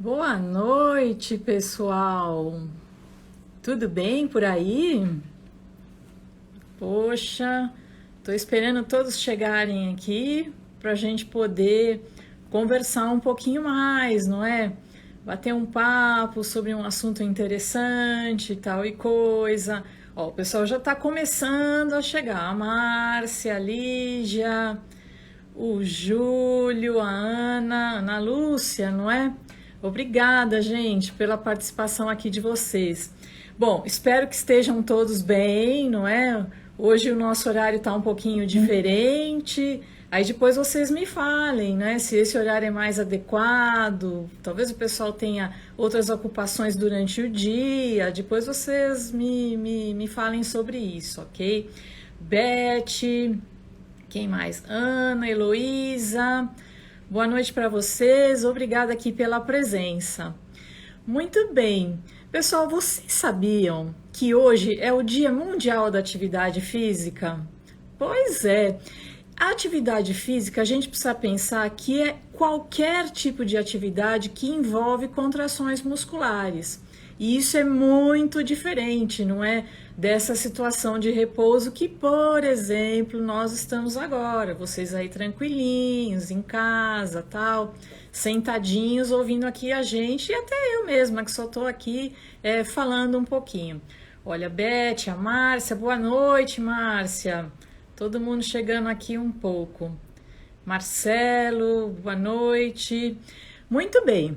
Boa noite, pessoal. Tudo bem por aí? Poxa, tô esperando todos chegarem aqui para a gente poder conversar um pouquinho mais, não é? Bater um papo sobre um assunto interessante, tal e coisa. Ó, o pessoal já está começando a chegar. A Márcia, a Lígia, o Júlio, a Ana Lúcia, não é? Obrigada, gente, pela participação aqui de vocês. Bom, espero que estejam todos bem, não é? Hoje o nosso horário está um pouquinho diferente. Aí depois vocês me falem, né? Se esse horário é mais adequado. Talvez o pessoal tenha outras ocupações durante o dia. Depois vocês me falem sobre isso, ok? Beth, quem mais? Ana, Heloísa. Boa noite para vocês. Obrigada aqui pela presença. Muito bem. Pessoal, vocês sabiam que hoje é o Dia Mundial da Atividade Física? Pois é. A atividade física, a gente precisa pensar que é qualquer tipo de atividade que envolve contrações musculares. E isso é muito diferente, não é? Dessa situação de repouso que, por exemplo, nós estamos agora. Vocês aí tranquilinhos, em casa, tal, sentadinhos, ouvindo aqui a gente, e até eu mesma, que só estou aqui falando um pouquinho. Olha, Beth, a Márcia, boa noite, Márcia. Todo mundo chegando aqui um pouco. Marcelo, boa noite. Muito bem.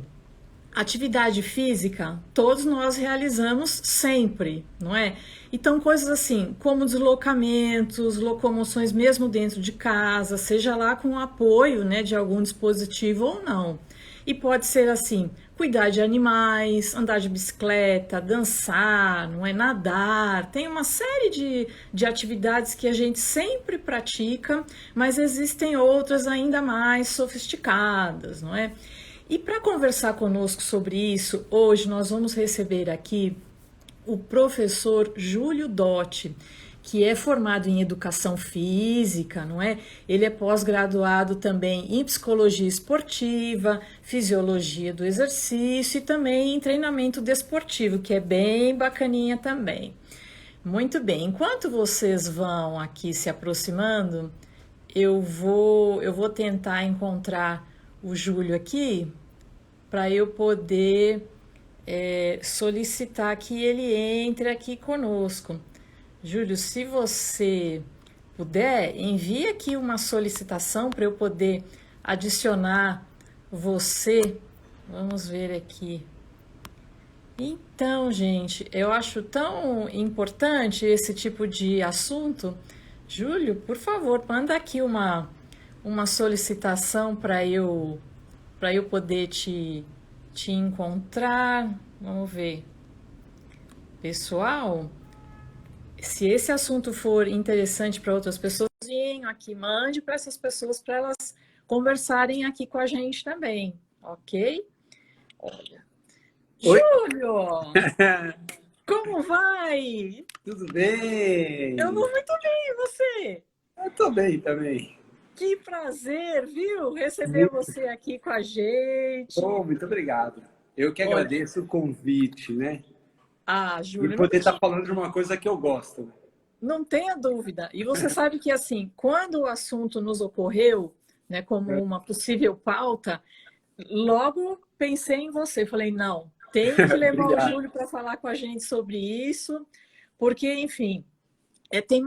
Atividade física, todos nós realizamos sempre, não é? Então, coisas assim, como deslocamentos, locomoções mesmo dentro de casa, seja lá com o apoio, né, de algum dispositivo ou não. E pode ser assim, cuidar de animais, andar de bicicleta, dançar, não é? Nadar. Tem uma série de atividades que a gente sempre pratica, mas existem outras ainda mais sofisticadas, não é? E para conversar conosco sobre isso, hoje nós vamos receber aqui o professor Júlio Dotti, que é formado em educação física, não é? Ele é pós-graduado também em psicologia esportiva, fisiologia do exercício e também em treinamento desportivo, que é bem bacaninha também. Muito bem, enquanto vocês vão aqui se aproximando, eu vou tentar encontrar o Júlio aqui para eu poder solicitar que ele entre aqui conosco. Júlio, se você puder, envie aqui uma solicitação para eu poder adicionar você. Vamos ver aqui. Então, gente, eu acho tão importante esse tipo de assunto. Júlio, por favor, manda aqui uma solicitação para eu poder te encontrar. Vamos ver. Pessoal, se esse assunto for interessante para outras pessoas, aqui mande para essas pessoas para elas conversarem aqui com a gente também, ok? Olha. Oi? Júlio, como vai? Tudo Eu bem? vou muito bem, e você? Eu tô bem também. Que prazer, viu? Receber você aqui com a gente. Oh, muito obrigado. Eu que Olha, agradeço o convite, né? E Júlio, poder estar falando de uma coisa que eu gosto. não tenha dúvida. E você sabe que, assim, quando o assunto nos ocorreu, né, como uma possível pauta, logo pensei em você. Falei, não, tem que levar o Obrigado. Júlio para falar com a gente sobre isso, porque, enfim,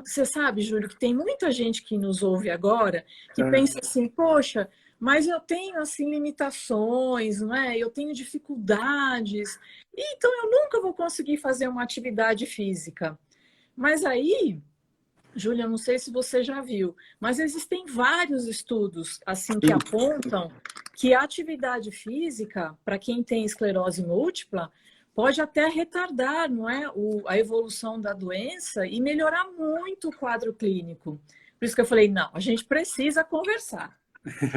você sabe, Júlio, que tem muita gente que nos ouve agora que pensa assim, poxa, mas eu tenho assim limitações, não é? Eu tenho dificuldades, então eu nunca vou conseguir fazer uma atividade física. Mas aí, Júlia, não sei se você já viu, mas existem vários estudos assim que apontam que a atividade física, para quem tem esclerose múltipla, pode até retardar, não é, a evolução da doença e melhorar muito o quadro clínico. Por isso que eu falei, não, a gente precisa conversar.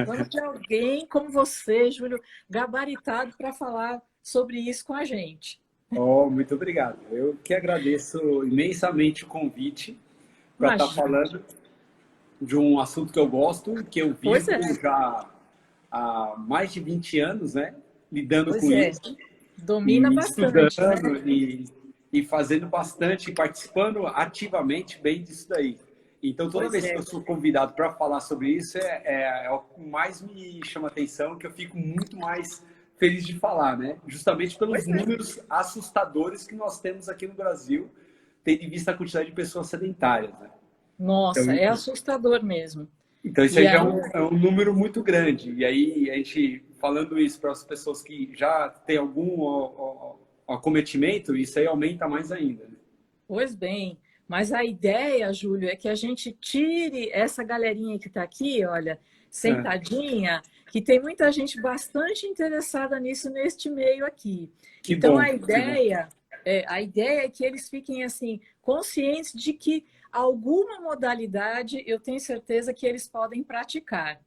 Vamos de alguém como você, Júlio, gabaritado para falar sobre isso com a gente. Oh, muito obrigado. Eu que agradeço imensamente o convite para estar Imagina. falando de um assunto que eu gosto, que eu Pois vivo é. já há mais de 20 anos, né? lidando Pois com é, isso, domina e bastante, né? estudando e fazendo bastante, e participando ativamente bem disso daí. Então, toda Pois vez que é. eu sou convidado para falar sobre isso, é o que mais me chama atenção, que eu fico muito mais feliz de falar, né? Justamente pelos Pois é. números assustadores que nós temos aqui no Brasil, tendo em vista a quantidade de pessoas sedentárias, né? Então, Nossa, é assustador mesmo. então isso E aí já aí, é um número muito grande. E aí, a gente, falando isso para as pessoas que já têm algum acometimento, isso aí aumenta mais ainda, né? pois bem, mas a ideia, Júlio, é que a gente tire essa galerinha que está aqui, olha, É, sentadinha, que tem muita gente bastante interessada nisso neste meio aqui. que Então bom, que bom. a ideia é que eles fiquem assim conscientes de que alguma modalidade eu tenho certeza que eles podem praticar,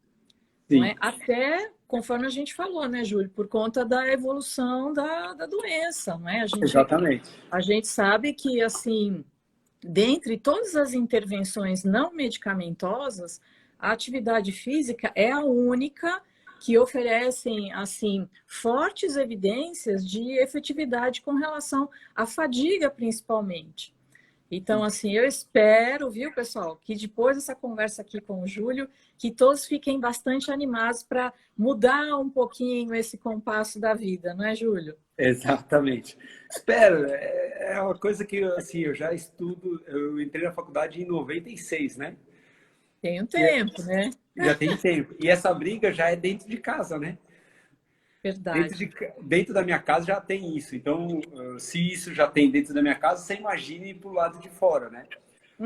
não é? Sim, Até conforme a gente falou, né, Júlio, por conta da evolução da doença, não é? exatamente. A gente sabe que assim, dentre todas as intervenções não medicamentosas, a atividade física é a única que oferecem assim fortes evidências de efetividade com relação à fadiga, principalmente. Então, assim, eu espero, viu, pessoal, que depois dessa conversa aqui com o Júlio, que todos fiquem bastante animados para mudar um pouquinho esse compasso da vida, não é, Júlio? Exatamente. Espero, é uma coisa que assim, eu já estudo, eu entrei na faculdade em 96, né? Tem um E tempo, né? já tem tempo. E essa briga já é dentro de casa, né? Verdade. Dentro da minha casa já tem isso. Então, se isso já tem dentro da minha casa, você imagine para o lado de fora, né?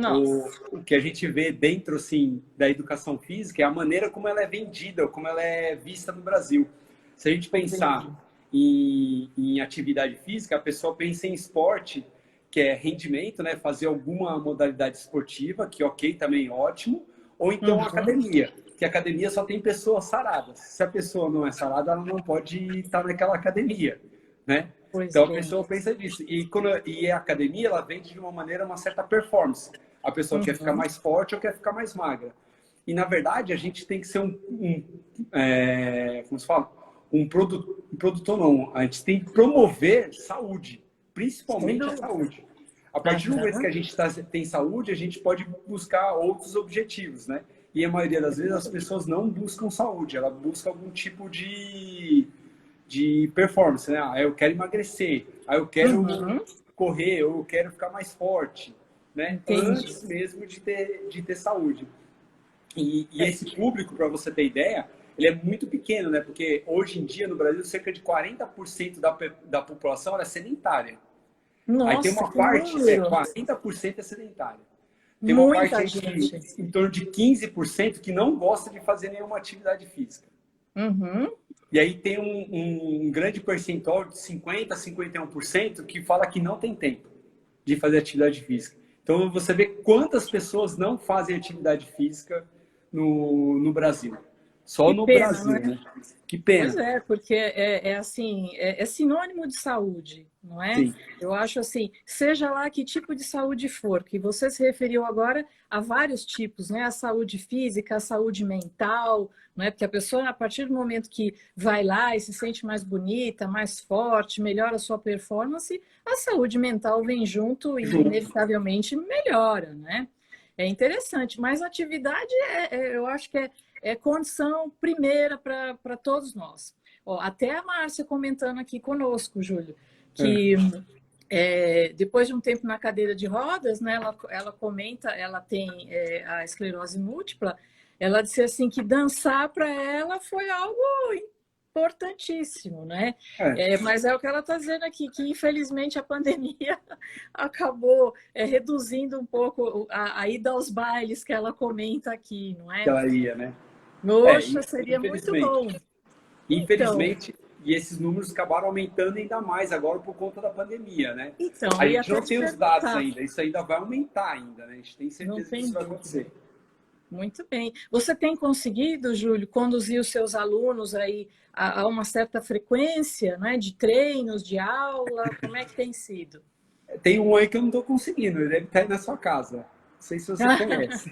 O, Nossa, o que a gente vê dentro, assim, da educação física é a maneira como ela é vendida, como ela é vista no Brasil. Se a gente pensar entendi. em atividade física, a pessoa pensa em esporte, que é rendimento, né? Fazer alguma modalidade esportiva, que ok, também ótimo, ou então Uhum, academia, que a academia só tem pessoas saradas. Se a pessoa não é sarada, ela não pode estar naquela academia, né? pois Então a bem. pessoa pensa nisso. E a academia, ela vende de uma maneira, uma certa performance. A pessoa quer ficar Uhum, mais forte ou quer ficar mais magra. E na verdade, a gente tem que ser como se fala? Um produtor não. A gente tem que promover saúde, sem principalmente a dúvida. saúde. A partir do momento que Aham, a gente tem saúde, a gente pode buscar outros objetivos, né? E a maioria das vezes as pessoas não buscam saúde, ela busca algum tipo de performance, né? Ah, eu quero emagrecer, ah, eu quero uhum, correr, eu quero ficar mais forte, né? entendi. Antes mesmo de ter saúde. E É, esse público, para você ter ideia, ele é muito pequeno, né? Porque hoje em dia no Brasil cerca de 40% da população é sedentária. Aí tem nossa, uma que parte, número! 40% é sedentária. Tem uma parte Muita aí de gente. em torno de 15% que não gosta de fazer nenhuma atividade física. Uhum. E aí tem um grande percentual de 50% a 51% que fala que não tem tempo de fazer atividade física. Então você vê quantas pessoas não fazem atividade física no Brasil. Só Que no pena, não Brasil, é? né? Que Pois pena. é, porque é assim, é sinônimo de saúde, não é? Sim, Eu acho assim, seja lá que tipo de saúde for, que você se referiu agora a vários tipos, né? A saúde física, a saúde mental, não é? Porque a pessoa, a partir do momento que vai lá e se sente mais bonita, mais forte, melhora a sua performance, a saúde mental vem junto e junto. inevitavelmente melhora, né? É interessante, mas a atividade eu acho que é condição primeira para todos nós. Ó, até a Márcia comentando aqui conosco, Júlio, É. que depois de um tempo na cadeira de rodas, né, ela comenta, ela tem a esclerose múltipla, ela disse assim que dançar para ela foi algo importantíssimo, né? É. Mas é o que ela está dizendo aqui, que infelizmente a pandemia acabou reduzindo um pouco a ida aos bailes que ela comenta aqui, não Que é? ela ia, né? É, Poxa, seria muito infelizmente. bom. Então, Infelizmente, e esses números acabaram aumentando ainda mais agora por conta da pandemia, né? então, A eu ia gente até não te tem os dados perguntar, ainda, isso ainda vai aumentar ainda, né? A gente tem não certeza que tem isso vai dúvida. acontecer. Muito bem. Você tem conseguido, Júlio, conduzir os seus alunos aí a uma certa frequência, né, de treinos, de aula? Como é que tem sido? Tem um aí que eu não estou conseguindo, ele deve estar aí na sua casa. Não sei se você conhece.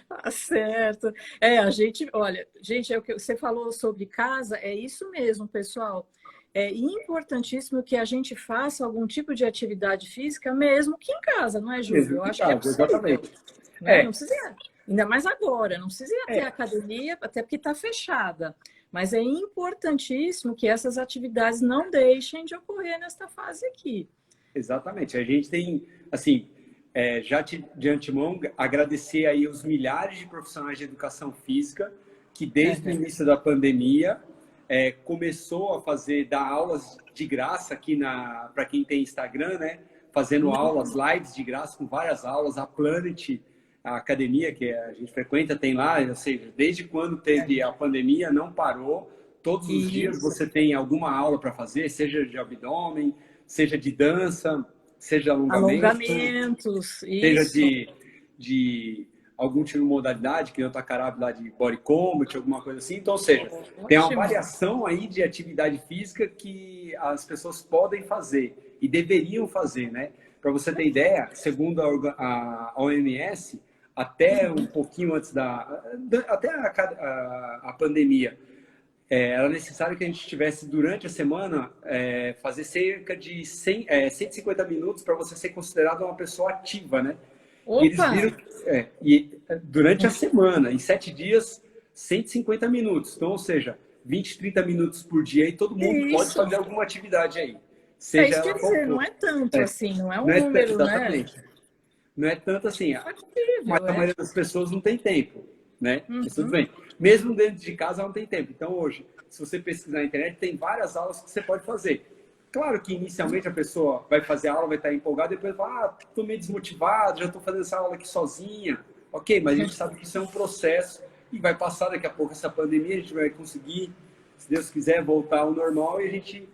Tá certo. A gente, olha, gente, é o que você falou sobre casa, é isso mesmo, pessoal. É importantíssimo que a gente faça algum tipo de atividade física, mesmo que em casa, não é, Júlio? Mesmo Eu que acho que é caso, possível, exatamente. né? Não É, precisa, ainda mais agora, não precisa ir até a é, academia, até porque está fechada. Mas é importantíssimo que essas atividades não deixem de ocorrer nesta fase aqui. exatamente. A gente tem, assim, de antemão, agradecer aí os milhares de profissionais de educação física que desde o Uhum. início da pandemia começou a dar aulas de graça aqui para quem tem Instagram, né? Fazendo aulas, lives de graça com várias aulas. A Planet, a academia que a gente frequenta, tem lá, ou seja, desde quando teve a pandemia, não parou. Todos os dias Isso. você tem alguma aula para fazer, seja de abdômen, seja de dança, seja de alongamento, Alongamentos, seja isso. de algum tipo de modalidade, que eu tô caralho lá de body combat, alguma coisa assim. Então, ou seja, tem uma Ótimo. variação aí de atividade física que as pessoas podem fazer e deveriam fazer, né? Para você ter ideia, segundo a OMS, até um pouquinho antes até a pandemia, era necessário que a gente tivesse durante a semana fazer cerca de 150 minutos para você ser considerado uma pessoa ativa, né? E eles Opa! viram durante a semana, em 7 dias, 150 minutos. Então, ou seja, 20, 30 minutos por dia e todo mundo pode Isso. fazer alguma atividade aí, É seja isso que ela quer qual dizer, não for. é tanto É, assim, não é não um número, né? exatamente. Não é tanto assim, mas Factível, a é. maioria das pessoas não tem tempo, né? Mas tudo Uhum. bem. Mesmo dentro de casa não tem tempo. Então hoje, se você pesquisar na internet, tem várias aulas que você pode fazer. Claro que inicialmente a pessoa vai fazer a aula, vai estar empolgada, e depois fala, estou meio desmotivado, já estou fazendo essa aula aqui sozinha. Ok, mas a gente sabe que isso é um processo e vai passar daqui a pouco essa pandemia, a gente vai conseguir, se Deus quiser, voltar ao normal e a gente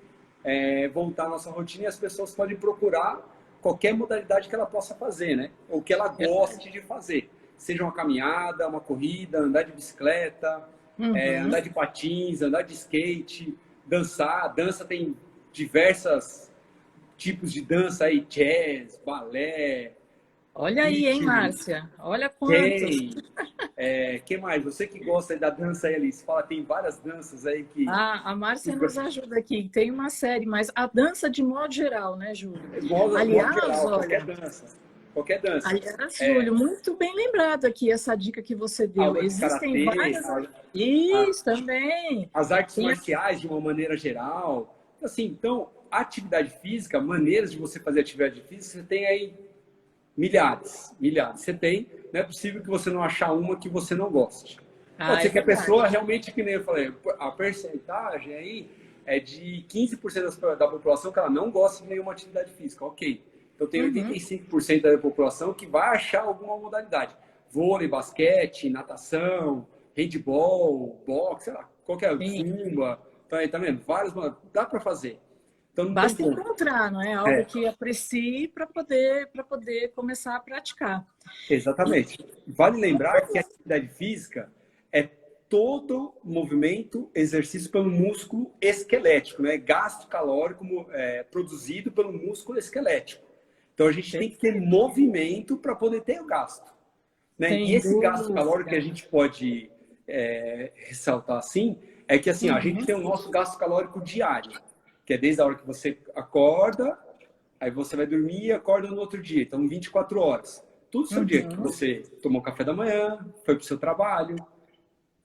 voltar à nossa rotina e as pessoas podem procurar qualquer modalidade que ela possa fazer, né? Ou que ela goste de fazer. Seja uma caminhada, uma corrida, andar de bicicleta, Uhum. andar de patins, andar de skate, dançar. Dança tem diversos tipos de dança aí, jazz, balé, Olha aí, hein, ritmo, Márcia? Olha quantos. tem. Que mais? Você que gosta aí da dança aí, Alice, fala, tem várias danças aí que... Ah, a Márcia nos ajuda aqui. Tem uma série, mas a dança de modo geral, né, Júlio? Modo Aliás, geral, qualquer olha, dança. Qualquer dança. aliás, Júlio, muito bem lembrado aqui essa dica que você deu. Aula de Existem karatê, várias. Isso também. as artes Tem marciais de uma maneira geral. Assim, então, atividade física, maneiras de você fazer atividade física, você tem aí milhares, milhares. Você tem, não é possível que você não achar uma que você não goste. Pode É ser que a pessoa verdade. realmente, que nem eu falei, a percentagem aí é de 15% da população que ela não gosta de nenhuma atividade física. Ok. Então tem Uhum. 85% da população que vai achar alguma modalidade. Vôlei, basquete, natação, handball, boxe, sei lá, qualquer Sim. zumba. Então, aí, tá vendo? Várias, dá para fazer. Então não tem Basta como. encontrar, não é? Algo É, que aprecie para poder começar a praticar. E exatamente. Vale lembrar que a atividade física é todo movimento, exercício pelo músculo esquelético, né? Gasto calórico produzido pelo músculo esquelético. Então a gente tem que ter movimento para poder ter o gasto, né? E sem esse gasto calórico que a dúvida. gente pode ressaltar assim é que assim, ó, a gente Uhum. tem o nosso gasto calórico diário, que é desde a hora que você acorda, aí você vai dormir e acorda no outro dia. Então 24 horas. Tudo seu dia que Uhum. você tomou café da manhã, foi para o seu trabalho.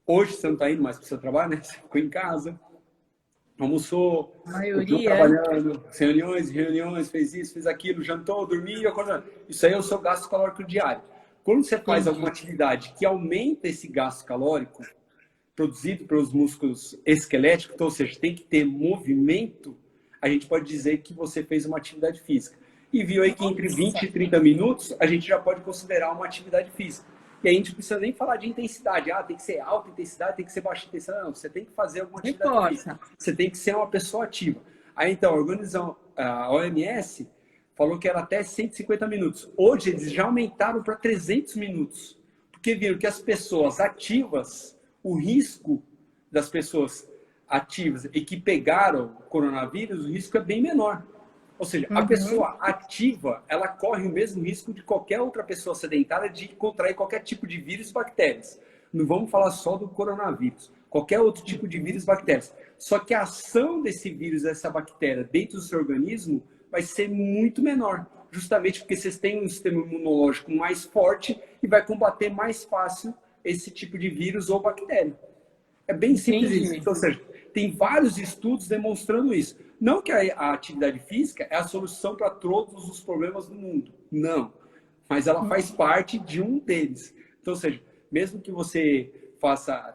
Hoje você não está indo mais para o seu trabalho, né? Você ficou em casa, almoçou, A continuou maioria é. trabalhando, reuniões, reuniões, fez isso, fez aquilo, jantou, dormiu e acordou. Isso aí é o seu gasto calórico diário. Quando você faz alguma Entendi. atividade que aumenta esse gasto calórico produzido pelos músculos esqueléticos, então, ou seja, tem que ter movimento, a gente pode dizer que você fez uma atividade física. E viu aí que entre 20 Nossa. e 30 minutos a gente já pode considerar uma atividade física. E a gente não precisa nem falar de intensidade. Ah, tem que ser alta intensidade, tem que ser baixa intensidade. Não, você tem que fazer alguma Não atividade física. importa. Você tem que ser uma pessoa ativa. Aí então, a OMS falou que era até 150 minutos. Hoje eles já aumentaram para 300 minutos. Porque viram que as pessoas ativas, o risco das pessoas ativas e que pegaram o coronavírus, o risco é bem menor. Ou seja, a pessoa ativa, ela corre o mesmo risco de qualquer outra pessoa sedentária de contrair qualquer tipo de vírus e bactérias. Não vamos falar só do coronavírus. Qualquer outro tipo de vírus e bactérias. Só que a ação desse vírus, dessa bactéria dentro do seu organismo vai ser muito menor. Justamente porque vocês têm um sistema imunológico mais forte e vai combater mais fácil esse tipo de vírus ou bactéria. É bem simples isso. Então, ou seja, tem vários estudos demonstrando isso. Não que a atividade física é a solução para todos os problemas do mundo. Não. Mas ela faz parte de um deles. Então, ou seja, mesmo que você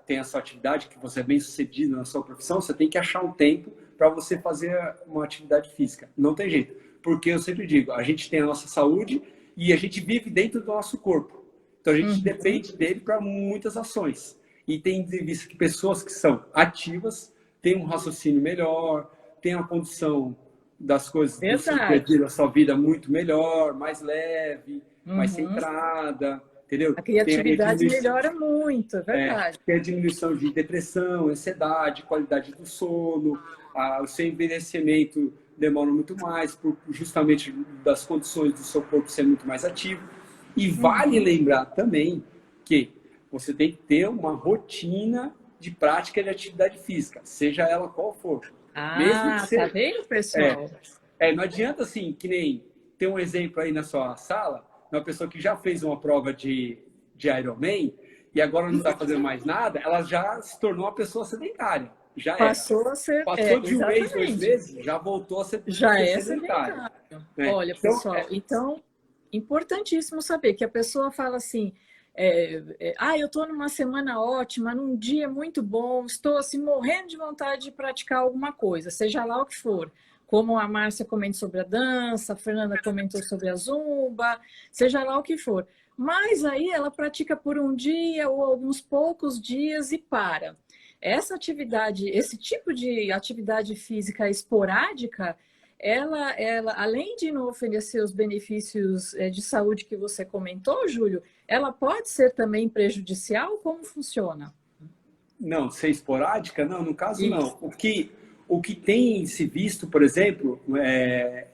tenha a sua atividade, que você é bem sucedido na sua profissão, você tem que achar um tempo para você fazer uma atividade física. Não tem jeito. Porque eu sempre digo, a gente tem a nossa saúde e a gente vive dentro do nosso corpo. Então, a gente depende dele para muitas ações. E tem visto que pessoas que são ativas têm um raciocínio melhor, têm a condição das coisas do seu dia a dia, da sua vida muito melhor, mais leve, mais centrada, entendeu? A criatividade melhora muito, é verdade. Tem a diminuição de depressão, ansiedade, qualidade do sono, o seu envelhecimento demora muito mais, justamente das condições do seu corpo ser muito mais ativo. E vale lembrar também que você tem que ter uma rotina de prática de atividade física, seja ela qual for. Mesmo que tá vendo, pessoal? Não adianta assim, que nem ter um exemplo aí na sua sala, uma pessoa que já fez uma prova de Ironman e agora não está fazendo mais nada, ela já se tornou uma pessoa sedentária. Já passou a ser... Passou de um mês, 2 meses, já voltou a ser sedentária. Olha, então, pessoal, então, importantíssimo saber que a pessoa fala assim... eu estou numa semana ótima, num dia muito bom, estou assim morrendo de vontade de praticar alguma coisa, seja lá o que for. Como a Márcia comentou sobre a dança, a Fernanda comentou sobre a zumba, seja lá o que for. Mas aí ela pratica por um dia ou alguns poucos dias e para. Essa atividade, esse tipo de atividade física esporádica, ela além de não oferecer os benefícios de saúde que você comentou, Júlio, ela pode ser também prejudicial? Como funciona? Não, ser esporádica? Não, no caso não. O que tem se visto, por exemplo,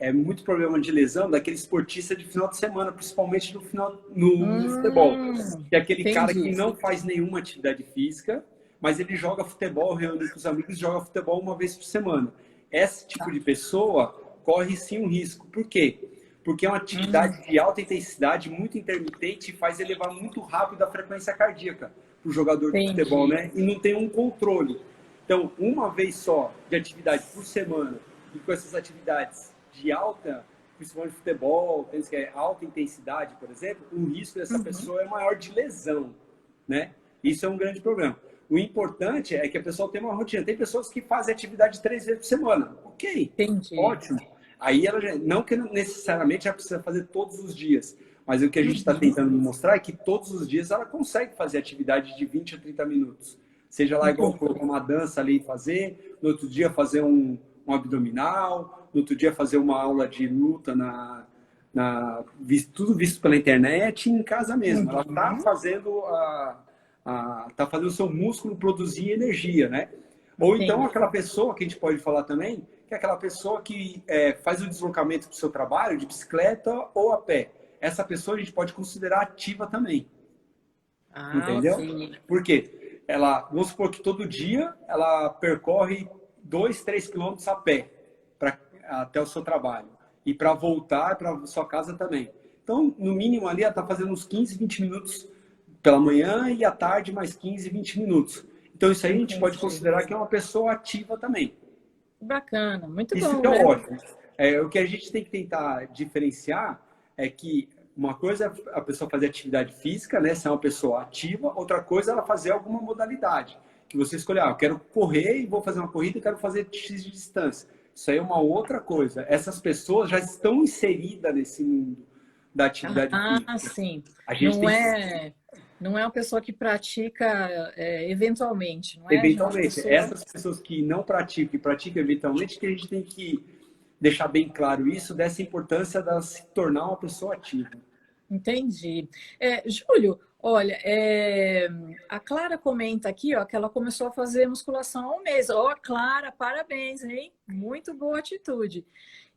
é muito problema de lesão daquele esportista de final de semana, principalmente no futebol. Que é aquele cara que não faz nenhuma atividade física, mas ele joga futebol, reúne com os amigos, joga futebol uma vez por semana. Esse tipo de pessoa corre sim um risco. Por quê? Porque é uma atividade de alta intensidade, muito intermitente, e faz elevar muito rápido a frequência cardíaca para o jogador de futebol, né? E não tem um controle. Então, uma vez só de atividade por semana, e com essas atividades de alta, principalmente futebol, tênis, que é alta intensidade, por exemplo, o risco dessa pessoa é maior de lesão, né? Isso é um grande problema. O importante é que a pessoa tenha uma rotina. Tem pessoas que fazem atividade 3 vezes por semana. Ok, ótimo. Aí ela não que necessariamente ela precisa fazer todos os dias, mas o que a gente está tentando mostrar é que todos os dias ela consegue fazer atividade de 20 a 30 minutos. Seja lá igual colocar uma dança ali e fazer, no outro dia fazer um abdominal, no outro dia fazer uma aula de luta tudo visto pela internet e em casa mesmo. Ela está fazendo tá fazendo o seu músculo produzir energia, né? Ou então aquela pessoa que a gente pode falar também, que é aquela pessoa que faz o deslocamento para o seu trabalho de bicicleta ou a pé. Essa pessoa a gente pode considerar ativa também. Entendeu? Por quê? Vamos supor que todo dia ela percorre 2, 3 quilômetros a pé até o seu trabalho. E para voltar para sua casa também. Então, no mínimo ali, ela está fazendo uns 15, 20 minutos pela manhã e à tarde mais 15, 20 minutos. Então, isso aí a gente pode considerar que é uma pessoa ativa também. Bacana, muito bom. Isso que é ótimo. O que a gente tem que tentar diferenciar é que uma coisa é a pessoa fazer atividade física, né? Ser uma pessoa ativa. Outra coisa é ela fazer alguma modalidade. Que você escolher, eu quero correr e vou fazer uma corrida e quero fazer X de distância. Isso aí é uma outra coisa. Essas pessoas já estão inseridas nesse mundo da atividade física. Ah, sim. A gente não é uma pessoa que pratica eventualmente, não é? Eventualmente. Essas pessoas que não praticam e praticam eventualmente, que a gente tem que deixar bem claro isso, dessa importância de se tornar uma pessoa ativa. Entendi. Júlio, olha, a Clara comenta aqui, ó, que ela começou a fazer musculação há um mês. Ó, Clara, parabéns, hein? Muito boa atitude.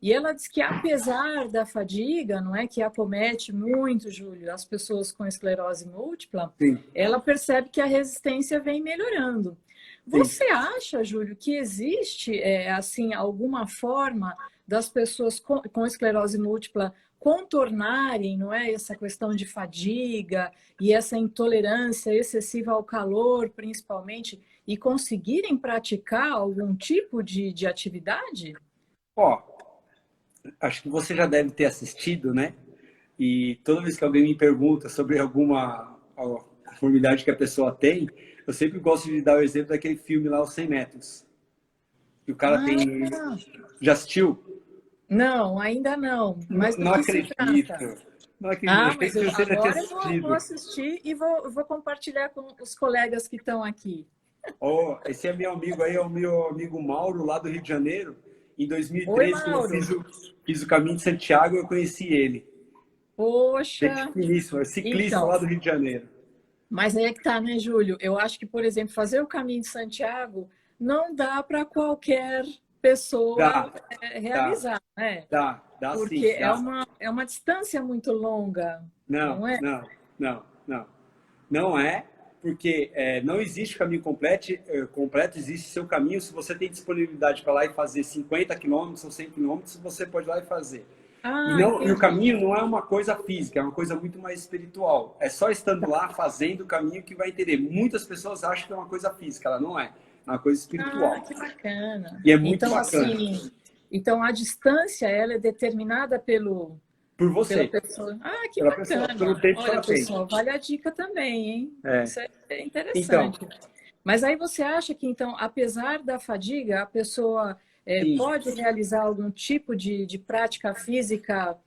E ela diz que apesar da fadiga, não é, que acomete muito, Júlio, as pessoas com esclerose múltipla, Sim, ela percebe que a resistência vem melhorando. sim. Você acha, Júlio, que existe assim alguma forma das pessoas com esclerose múltipla contornarem, não é, essa questão de fadiga e essa intolerância excessiva ao calor, principalmente, e conseguirem praticar algum tipo de atividade? Ó, acho que você já deve ter assistido, né? E toda vez que alguém me pergunta sobre alguma conformidade que a pessoa tem, eu sempre gosto de dar o exemplo daquele filme lá, Os 100 Metros. Que o cara tem... Ah, Já assistiu? não, ainda não. Mas do Não que se acredito. trata? Não acredito. Ah, Achei mas que você já tinha agora eu vou assistido. assistir e vou compartilhar com os colegas que estão aqui. Oh, esse é meu amigo aí, é o meu amigo Mauro, lá do Rio de Janeiro. Em Oi, 2013, quando eu Mauro. fiz o Caminho de Santiago, eu conheci ele. Gente Poxa, finíssimo, é ciclista então, lá do Rio de Janeiro. mas aí é que tá, né, Júlio? Eu acho que, por exemplo, fazer o caminho de Santiago não dá para qualquer pessoa Dá, dá, realizar, né? dá Porque sim, dá. é uma distância muito longa, Não, não é? não, não, não. Não é, porque não existe caminho completo, existe seu caminho. Se você tem disponibilidade para lá e fazer 50 quilômetros ou 100 quilômetros, você pode ir lá e fazer. E, Ah, não, e o entendi. caminho não é uma coisa física, é uma coisa muito mais espiritual. É só estando lá fazendo o caminho que vai entender. Muitas pessoas acham que é uma coisa física, ela não é. É uma coisa Ah, espiritual. que bacana. E é muito Então, bacana. assim, então a distância ela é determinada Por pela você, pessoa. Ah, que pela pessoa, pelo bacana. tempo que Olha, ela tem. pessoal, vale a dica também, hein? É. Isso é Então, interessante. Mas aí você acha que, então, apesar da fadiga, a pessoa sim, pode realizar algum tipo de prática física,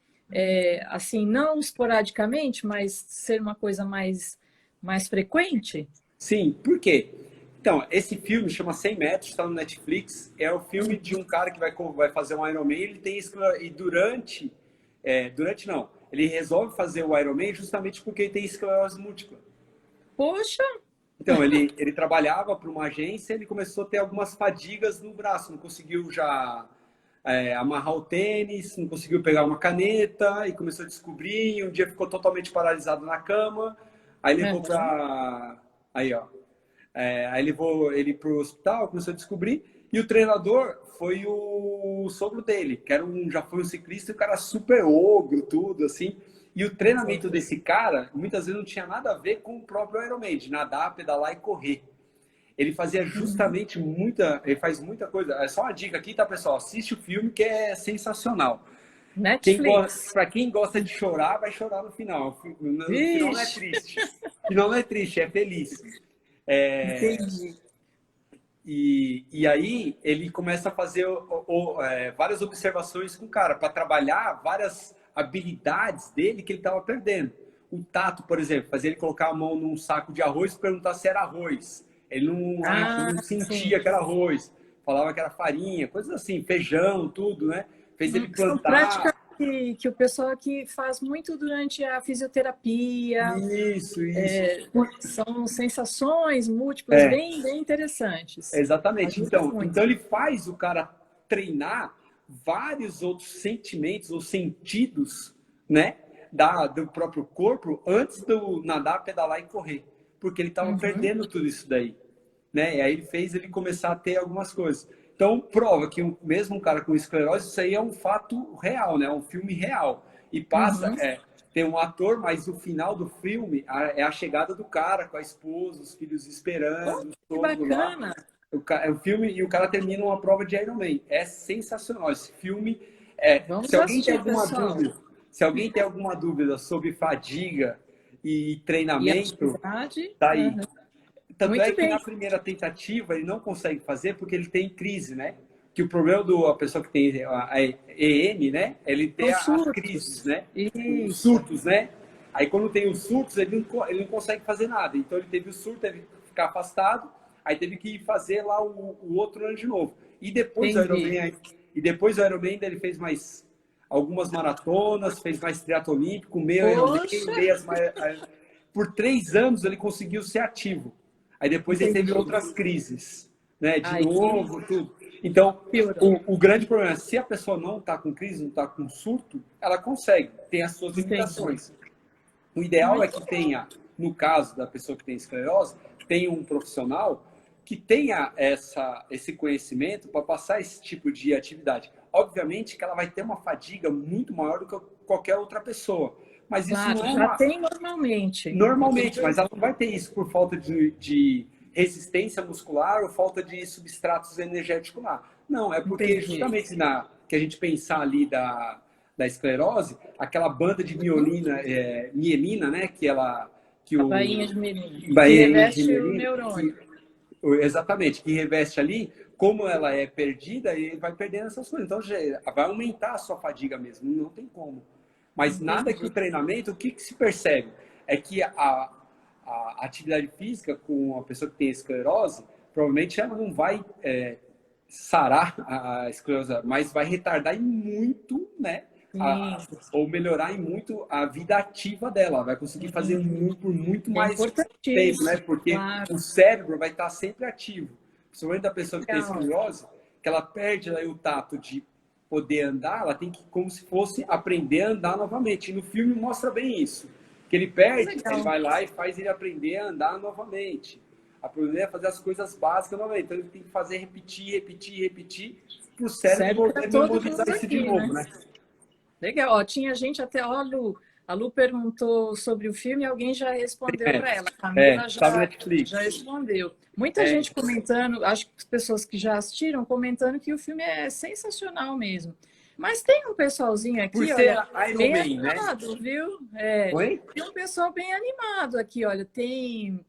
assim, não esporadicamente, mas ser uma coisa mais frequente? sim. Por quê? Então, esse filme chama 100 Metros, está no Netflix. É o filme de um cara que vai fazer um Ironman. Ele tem e durante não, ele resolve fazer o Ironman justamente porque ele tem esclerose múltipla. Poxa, Então, ele trabalhava para uma agência, ele começou a ter algumas fadigas no braço, não conseguiu já amarrar o tênis, não conseguiu pegar uma caneta, e começou a descobrir, e um dia ficou totalmente paralisado na cama, aí levou uhum. para... Aí, ó. Aí levou ele para o hospital, começou a descobrir, e o treinador foi o sogro dele, que já foi um ciclista, e o cara super ogro, tudo, assim. E o treinamento Entendi. desse cara, muitas vezes não tinha nada a ver com o próprio Ironman, de nadar, pedalar e correr. Ele fazia Uhum. justamente ele faz muita coisa. É só uma dica aqui, tá, pessoal? Assiste o filme que é sensacional. Netflix. Para quem gosta de chorar, vai chorar no final. No final não é Vixe, triste. No final não é triste, é feliz. É, entendi. e aí ele começa a fazer várias observações com o cara para trabalhar várias habilidades dele que ele estava perdendo. O tato, por exemplo, fazer ele colocar a mão num saco de arroz e perguntar se era arroz. Ele Ah, não sim. sentia que era arroz, falava que era farinha, coisas assim, feijão, tudo, né? Fez ele São plantar. práticas que o pessoal aqui faz muito durante a fisioterapia. Isso. São sensações múltiplas É, bem interessantes. exatamente. Ajuda Então muito. ele faz o cara treinar vários outros sentimentos ou sentidos, né, do próprio corpo antes do nadar, pedalar e correr, porque ele estava Uhum, perdendo tudo isso daí, né? E aí ele fez ele começar a ter algumas coisas. Então prova que mesmo um cara com esclerose, isso aí é um fato real, né? É um filme real. E uhum. tem um ator, mas o final do filme é a chegada do cara com a esposa, os filhos Oh, esperando, o que sogro lá. bacana! O filme e o cara termina uma prova de Ironman. É sensacional. Esse filme, Vamos assistir, pessoal. se alguém tem alguma dúvida sobre fadiga e E treinamento, atividade? tá aí. Uhum. Tanto é Muito que bem. na primeira tentativa ele não consegue fazer porque ele tem crise, né? Que o problema da pessoa que tem a EM, né? Ele tem São as crises, surtos. né? Os Isso. surtos, né? Aí quando tem os surtos, ele não consegue fazer nada. Então ele teve o surto, teve que ficar afastado, aí teve que fazer lá o outro ano de novo. Entendi. E depois do Ironman ele fez mais algumas maratonas, fez mais triatlo olímpico, meio Ironman, Poxa, por 3 anos ele conseguiu ser ativo. Aí depois ele teve entendi. outras crises, né? De Ai, que novo, tudo. Então, Piorou. o grande problema é, se a pessoa não está com crise, não está com surto, ela consegue, tem as suas Entendi. limitações. O ideal é Muito que tenha, no caso da pessoa que tem esclerose, tenha um profissional que tenha esse conhecimento para passar esse tipo de atividade. Obviamente que ela vai ter uma fadiga muito maior do que qualquer outra pessoa. Mas isso claro, não é já uma... tem normalmente. Normalmente, mas ela não vai ter isso por falta de resistência muscular ou falta de substratos energéticos lá. Não, é porque Entendi. justamente que a gente pensar ali da esclerose, aquela banda de mielina, né, que A o bainha de menino, que bainha de reveste o mielina, neurônio. exatamente, que reveste ali, como ela é perdida, ele vai perdendo essas coisas. Então, vai aumentar a sua fadiga mesmo, não tem como. Mas nada que o treinamento, o que se percebe? É que a atividade física com a pessoa que tem esclerose, provavelmente ela não vai sarar a esclerose, mas vai retardar em muito, né? Ou melhorar em muito a vida ativa dela. Vai conseguir fazer por muito É mais tempo, né? importantíssimo, Porque claro. o cérebro vai estar sempre ativo. Principalmente da pessoa que tem Legal. esclerose, que ela perde aí o tato de poder andar, ela tem que, como se fosse, aprender a andar novamente. E no filme mostra bem isso. Que ele perde, Legal. ele vai lá e faz ele aprender a andar novamente. Aprender a fazer as coisas básicas novamente. Então ele tem que fazer repetir, para o cérebro Serve para poder todos memorizar nós isso aqui, de novo, né? Legal. Ó, tinha gente até, ó, a Lu perguntou sobre o filme e alguém já respondeu para ela. A Camila Tá no já Netflix. respondeu. Muita gente comentando, acho que as pessoas que já assistiram, comentando que o filme é sensacional mesmo. Mas tem um pessoalzinho Por aqui, ser olha, Iron bem Man, né? animado, viu? Oi? Tem um pessoal bem animado aqui, olha, tem...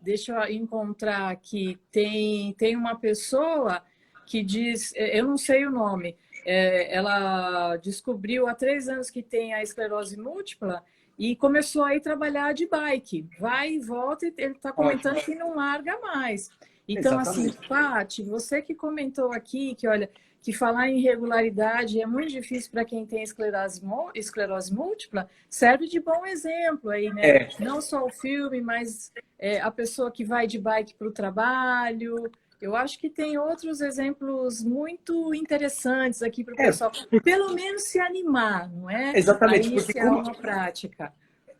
Deixa eu encontrar aqui. Tem uma pessoa que diz, eu não sei o nome, ela descobriu há 3 anos que tem a esclerose múltipla e começou a ir trabalhar de bike. Vai e volta e ele está comentando Ótimo. que não larga mais. Então, assim, Exatamente. Paty, você que comentou aqui que, olha, que falar em irregularidade é muito difícil para quem tem esclerose múltipla, serve de bom exemplo aí, né? Não só o filme, mas a pessoa que vai de bike para o trabalho. Eu acho que tem outros exemplos muito interessantes aqui para o pessoal, pelo menos se animar, não é? Exatamente, A porque iniciar como uma prática.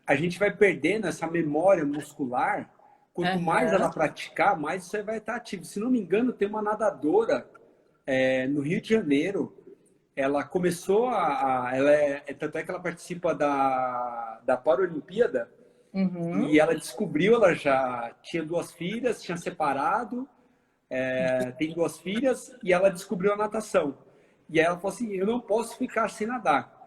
a gente vai perdendo essa memória muscular, quanto mais ela praticar, mais você vai estar ativo. Se não me engano, tem uma nadadora no Rio de Janeiro. Ela começou tanto é que ela participa da Paralimpíada. E ela descobriu, ela já tinha 2 filhas, tinha separado, tem 2 filhas, e ela descobriu a natação. E aí ela falou assim, eu não posso ficar sem nadar.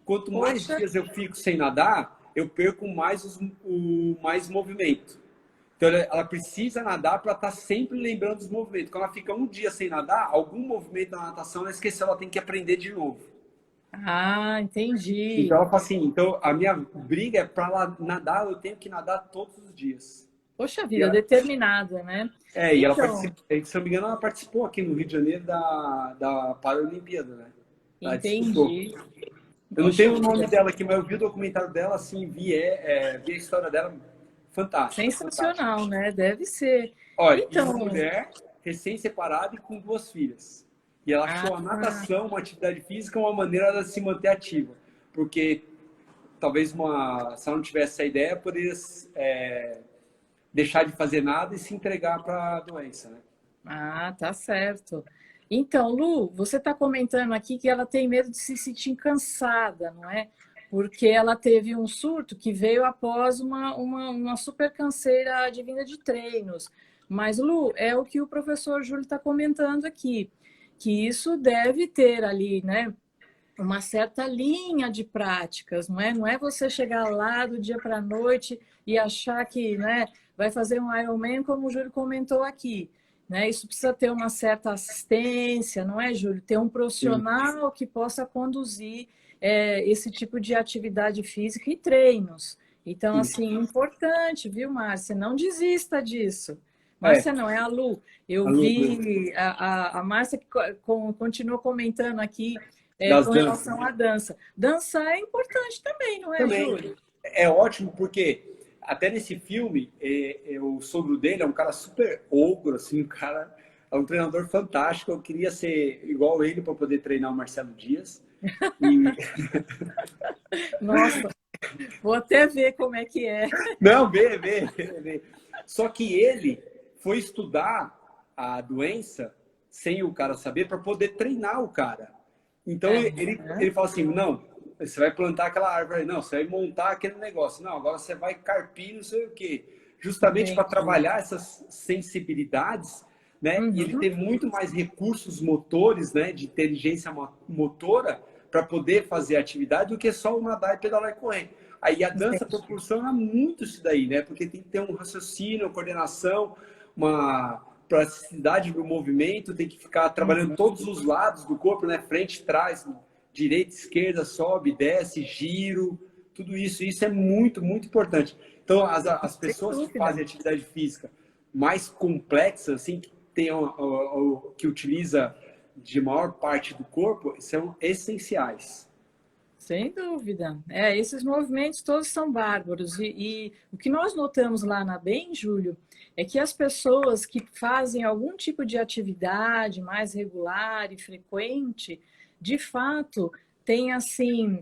Quanto mais dias eu fico sem nadar, eu perco mais movimento. Então ela precisa nadar para estar sempre lembrando dos movimentos. Quando ela fica um dia sem nadar, algum movimento da natação ela esqueceu, ela tem que aprender de novo. Ah, entendi. Então ela fala assim, então a minha briga é para nadar, eu tenho que nadar todos os dias. Poxa vida, determinada, né? E ela participa, se não me engano, ela participou aqui no Rio de Janeiro da Paralimpíada, né? Ela Entendi. Eu não tenho o nome dela aqui, mas eu vi o documentário dela, assim, vi a história dela, fantástica. Sensacional, fantástica. Né? Deve ser. Olha, então... uma mulher recém-separada e com 2 filhas. E ela achou a natação, uma atividade física, uma maneira de se manter ativa. Porque talvez se ela não tivesse essa ideia, poderia deixar de fazer nada e se entregar para a doença, né? Ah, tá certo. Então, Lu, você está comentando aqui que ela tem medo de se sentir cansada, não é? Porque ela teve um surto que veio após uma super canseira advinda de treinos. Mas, Lu, é o que o professor Júlio está comentando aqui, que isso deve ter ali, né, uma certa linha de práticas, não é? Não é você chegar lá do dia para a noite e achar que, né, vai fazer um Ironman, como o Júlio comentou aqui. Né? Isso precisa ter uma certa assistência, não é, Júlio? Ter um profissional que possa conduzir esse tipo de atividade física e treinos. Então, assim, importante, viu, Márcia? Não desista disso. Márcia não, é a Lu. Eu vi a Márcia que continua comentando aqui com relação à dança. Dançar é importante também, não é, Júlio? É ótimo, porque até nesse filme, o sogro dele é um cara super ogro, assim, um cara É um treinador fantástico. Eu queria ser igual ele para poder treinar o Marcelo Dias. E... Nossa, vou até ver como é que é. Não, vê. Só que ele foi estudar a doença sem o cara saber para poder treinar o cara. Então ele fala assim, não, você vai plantar aquela árvore, não, você vai montar aquele negócio, não, agora você vai carpir não sei o quê. Justamente para trabalhar essas sensibilidades, né? E ele tem muito mais recursos motores, né? De inteligência motora para poder fazer atividade do que só o nadar e pedalar e correr. Aí a dança proporciona muito isso daí, né? Porque tem que ter um raciocínio, coordenação, uma plasticidade do movimento, tem que ficar trabalhando todos os lados do corpo, né? Frente, trás, direita, esquerda, sobe, desce, giro, tudo isso. Isso é muito, muito importante. Então, as pessoas que fazem atividade física mais complexa, assim, que que utiliza de maior parte do corpo, são essenciais. Sem dúvida. Esses movimentos todos são bárbaros. E o que nós notamos lá na BEM, Júlio, é que as pessoas que fazem algum tipo de atividade mais regular e frequente, de fato, têm, assim,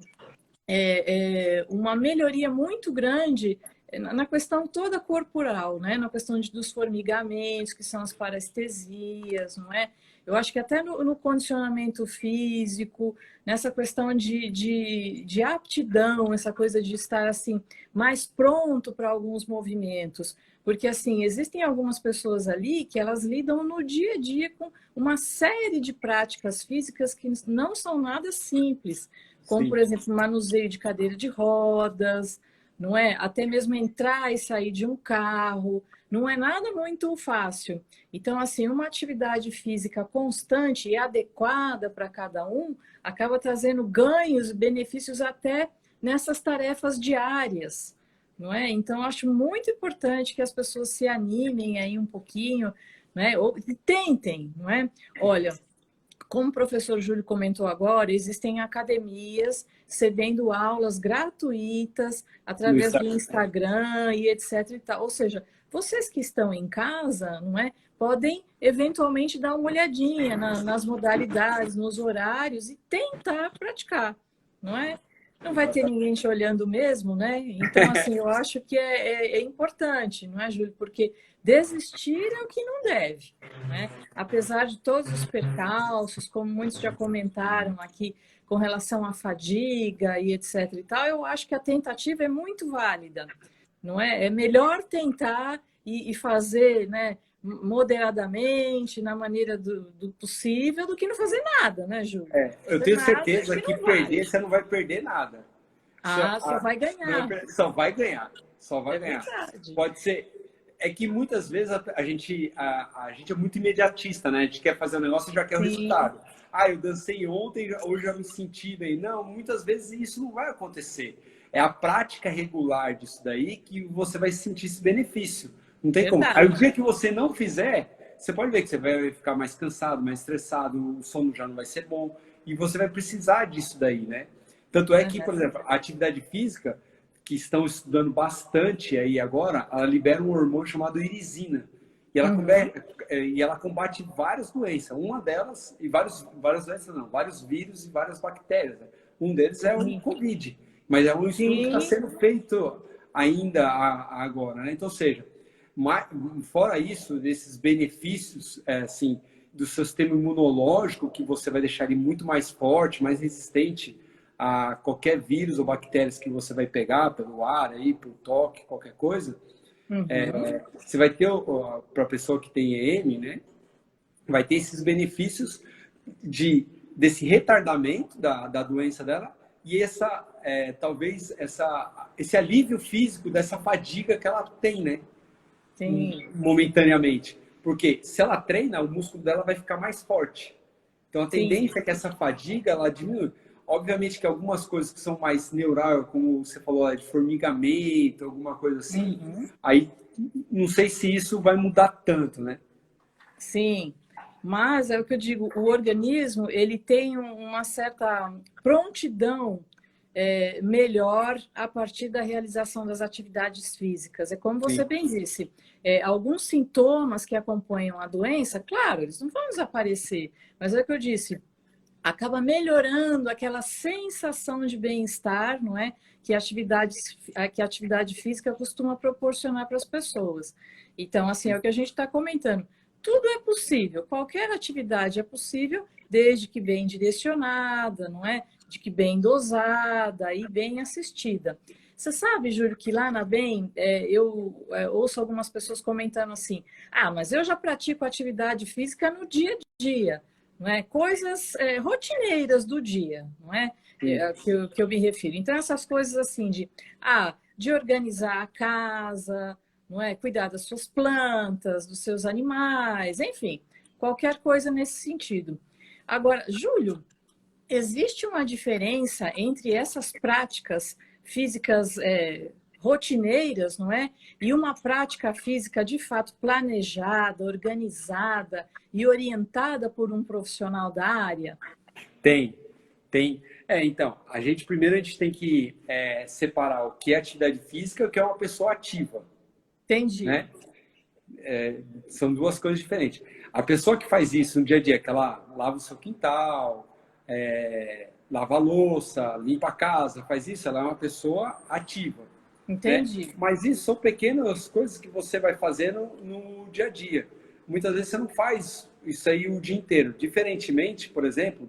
uma melhoria muito grande na questão toda corporal, né? Na questão dos formigamentos, que são as parestesias, não é? Eu acho que até no condicionamento físico, nessa questão de aptidão, essa coisa de estar assim mais pronto para alguns movimentos. Porque assim, existem algumas pessoas ali que elas lidam no dia a dia com uma série de práticas físicas que não são nada simples, como, por exemplo, manuseio de cadeira de rodas, não é? Até mesmo entrar e sair de um carro, não é nada muito fácil. Então, assim, uma atividade física constante e adequada para cada um acaba trazendo ganhos, benefícios até nessas tarefas diárias, não é? Então, acho muito importante que as pessoas se animem aí um pouquinho, né? Ou tentem, não é? Olha, como o professor Júlio comentou agora, existem academias cedendo aulas gratuitas através do Instagram e etc. e tal. Ou seja, vocês que estão em casa, não é, podem eventualmente dar uma olhadinha nas modalidades, nos horários e tentar praticar, não é? Não vai ter ninguém te olhando mesmo, né? Então, assim, eu acho que é importante, não é, Júlio? Porque desistir é o que não deve, né? Apesar de todos os percalços, como muitos já comentaram aqui, com relação à fadiga e etc e tal, eu acho que a tentativa é muito válida, não é? É melhor tentar e fazer, né, moderadamente, na maneira do possível, do que não fazer nada, né, Júlio? Eu tenho certeza que perder, você não vai perder nada. Só vai ganhar. Só vai ganhar. Só vai ganhar. Verdade. Pode ser. É que muitas vezes a gente é muito imediatista, né? A gente quer fazer um negócio e já quer o resultado. Eu dancei ontem, hoje já me senti bem. Não, muitas vezes isso não vai acontecer. É a prática regular disso daí que você vai sentir esse benefício. Não tem como. Aí o dia que você não fizer, você pode ver que você vai ficar mais cansado, mais estressado, o sono já não vai ser bom. E você vai precisar disso daí, né? Tanto é que, por exemplo, a atividade física, que estão estudando bastante aí agora, ela libera um hormônio chamado irisina. E ela combate várias doenças. Uma delas, e várias doenças não, vários vírus e várias bactérias. Né? Um deles é o Covid. Mas é um estudo que está sendo feito ainda agora. Né? Então, ou seja, fora isso, desses benefícios assim, do seu sistema imunológico, que você vai deixar ele muito mais forte, mais resistente a qualquer vírus ou bactérias que você vai pegar pelo ar, aí, pelo toque, qualquer coisa, você vai ter, para a pessoa que tem EM, né, vai ter esses benefícios desse retardamento da doença dela e talvez esse alívio físico dessa fadiga que ela tem, né? Sim. Momentaneamente. Porque se ela treina, o músculo dela vai ficar mais forte. Então a tendência é que essa fadiga ela diminui. Obviamente que algumas coisas que são mais neural, como você falou, de formigamento, alguma coisa assim, aí não sei se isso vai mudar tanto, né? Sim, mas é o que eu digo, o organismo ele tem uma certa prontidão melhor a partir da realização das atividades físicas. É como você Sim. bem disse, alguns sintomas que acompanham a doença, claro, eles não vão desaparecer, mas é o que eu disse, acaba melhorando aquela sensação de bem-estar, não é? Que a atividade física costuma proporcionar para as pessoas. Então, assim, é o que a gente está comentando. Tudo é possível, qualquer atividade é possível, desde que bem direcionada, não é? De que bem dosada e bem assistida. Você sabe, Júlio, que lá na BEM, eu ouço algumas pessoas comentando assim, mas eu já pratico atividade física no dia a dia, não é? Coisas rotineiras do dia, não é? Que eu me refiro. Então, essas coisas assim de organizar a casa, não é? Cuidar das suas plantas, dos seus animais, enfim, qualquer coisa nesse sentido. Agora, Júlio, existe uma diferença entre essas práticas físicas rotineiras, não é? E uma prática física de fato planejada, organizada e orientada por um profissional da área? Tem, tem. Então, primeiro a gente tem que separar o que é atividade física e o que é uma pessoa ativa, Entendi. né? São duas coisas diferentes. A pessoa que faz isso no dia a dia, que ela lava o seu quintal, lava a louça, limpa a casa, faz isso, ela é uma pessoa ativa, né? Entendi. Mas isso são pequenas coisas que você vai fazendo no dia a dia. Muitas vezes você não faz isso aí o dia inteiro. Diferentemente, por exemplo,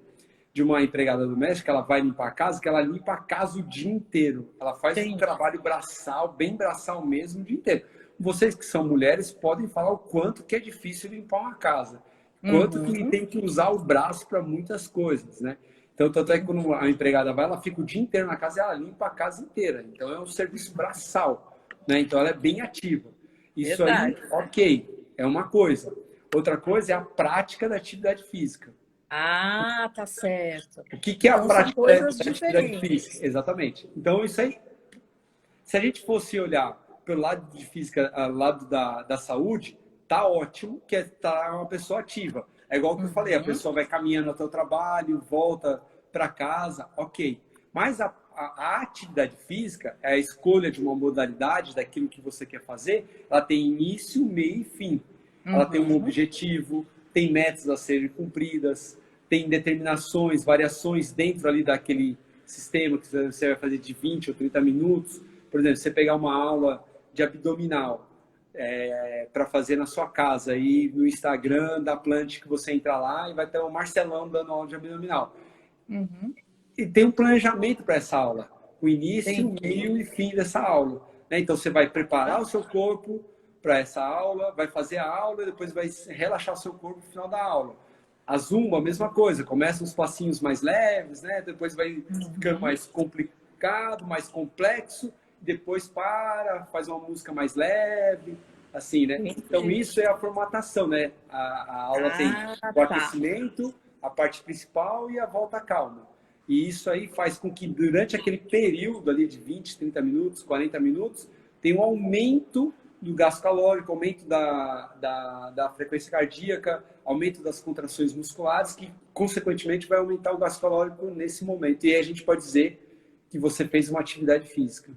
de uma empregada doméstica, ela vai limpar a casa, que ela limpa a casa o dia inteiro. Ela faz um Entendi. trabalho braçal, bem braçal mesmo, o dia inteiro. Vocês que são mulheres podem falar o quanto que é difícil limpar uma casa. Quanto que Uhum. tem que usar o braço para muitas coisas, né? Então, tanto é que quando a empregada vai, ela fica o dia inteiro na casa e ela limpa a casa inteira. Então, é um serviço braçal, né? Então, ela é bem ativa. Isso aí, Verdade. ok, é uma coisa. Outra coisa é a prática da atividade física. Ah, tá certo. O que é a Então são prática coisas da atividade física? diferentes. Exatamente. Então, isso aí, se a gente fosse olhar pelo lado de física, lado da saúde, tá ótimo que tá uma pessoa ativa. É igual que eu falei, a Uhum. pessoa vai caminhando até o trabalho, volta para casa, ok. Mas a atividade física, é a escolha de uma modalidade daquilo que você quer fazer, ela tem início, meio e fim. Ela tem um Uhum. objetivo, tem metas a serem cumpridas, tem determinações, variações dentro ali daquele sistema que você vai fazer de 20 ou 30 minutos. Por exemplo, você pegar uma aula de abdominal para fazer na sua casa e no Instagram da Plant que você entra lá e vai ter o Marcelão dando aula de abdominal. Uhum. E tem um planejamento para essa aula, o início, o Entendi. meio e fim dessa aula, né? Então você vai preparar o seu corpo para essa aula, vai fazer a aula e depois vai relaxar o seu corpo no final da aula. A Zumba, a mesma coisa, começa uns passinhos mais leves, né? Depois vai ficando Uhum. mais complicado, mais complexo, depois faz uma música mais leve, assim, né? Então Entendi. isso é a formatação, né? A aula tem Ah, o tá. aquecimento, a parte principal e a volta calma. E isso aí faz com que durante aquele período ali de 20, 30 minutos, 40 minutos, tenha um aumento do gasto calórico, aumento da frequência cardíaca, aumento das contrações musculares, que consequentemente vai aumentar o gasto calórico nesse momento. E aí a gente pode dizer que você fez uma atividade física.